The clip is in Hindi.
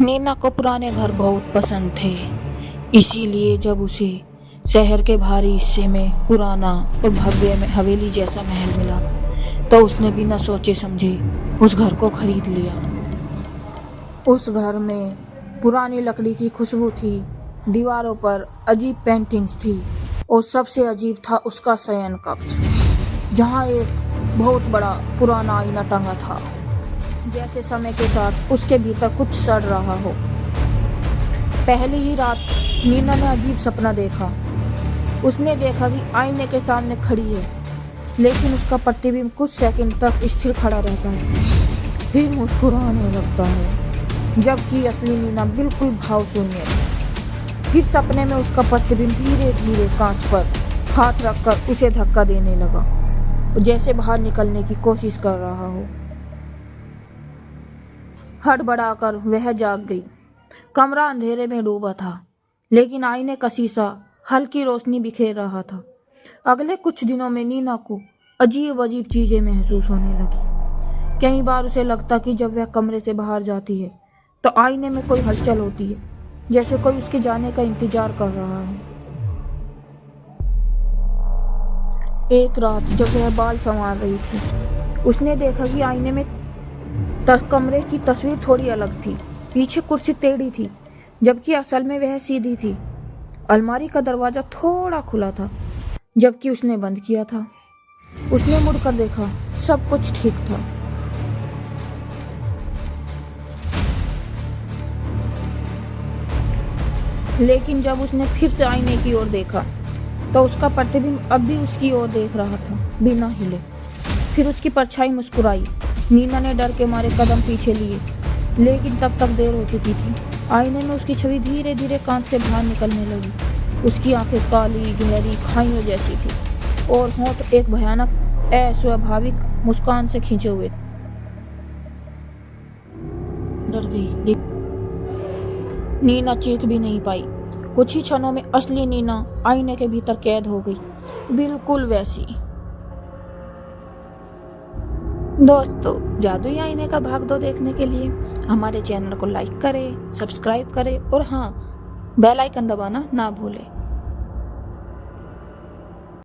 नीना को पुराने घर बहुत पसंद थे, इसीलिए जब उसे शहर के भारी हिस्से में पुराना और भव्य हवेली जैसा महल मिला तो उसने बिना सोचे समझे उस घर को खरीद लिया। उस घर में पुरानी लकड़ी की खुशबू थी, दीवारों पर अजीब पेंटिंग्स थी और सबसे अजीब था उसका शयन कक्ष, जहाँ एक बहुत बड़ा पुराना आईना टंगा था, जैसे समय के साथ उसके भीतर कुछ सड़ रहा हो। पहली ही रात नीना ने अजीब सपना देखा। उसने देखा कि आईने के सामने खड़ी है, लेकिन उसका प्रतिबिंब कुछ सेकंड तक स्थिर खड़ा रहता है, फिर मुस्कुराने लगता है, जबकि असली नीना बिल्कुल भावशून्य है। फिर सपने में उसका प्रतिबिंब धीरे धीरे कांच पर हाथ रखकर उसे धक्का देने लगा, जैसे बाहर निकलने की कोशिश कर रहा हो। हड़बड़ाकर वह जाग गई। कमरा अंधेरे में डूबा था, लेकिन आईने का शीशा हल्की रोशनी बिखेर रहा था। अगले कुछ दिनों में नीना को अजीब अजीब चीजें महसूस होने लगी। कई बार उसे लगता कि जब वह कमरे से बाहर जाती है तो आईने में कोई हलचल होती है, जैसे कोई उसके जाने का इंतजार कर रहा है। एक रात जब वह बाल संवार रही थी, उसने देखा कि आईने में कमरे की तस्वीर थोड़ी अलग थी। पीछे कुर्सी टेढ़ी थी, जबकि असल में वह सीधी थी। अलमारी का दरवाजा थोड़ा खुला था, जबकि उसने बंद किया था। उसने मुड़कर देखा, सब कुछ ठीक था। लेकिन जब उसने फिर से आईने की ओर देखा तो उसका प्रतिबिंब अब भी उसकी ओर देख रहा था, बिना हिले। फिर उसकी परछाई मुस्कुराई। नीना ने डर के मारे कदम पीछे लिए, लेकिन तब तक देर हो चुकी थी। आईने में उसकी छवि धीरे धीरे कांच से बाहर निकलने लगी। उसकी आंखें काली गहरी खाइयों जैसी थी और होंठ एक भयानक अस्वाभाविक मुस्कान से खींचे हुए। डर गई, नीना चीख भी नहीं पाई। कुछ ही क्षणों में असली नीना आईने के भीतर कैद हो गई, बिल्कुल वैसी। दोस्तों, जादुई आईने का भाग 2 देखने के लिए हमारे चैनल को लाइक करें, सब्सक्राइब करें और हाँ, बेल आइकन दबाना ना भूलें।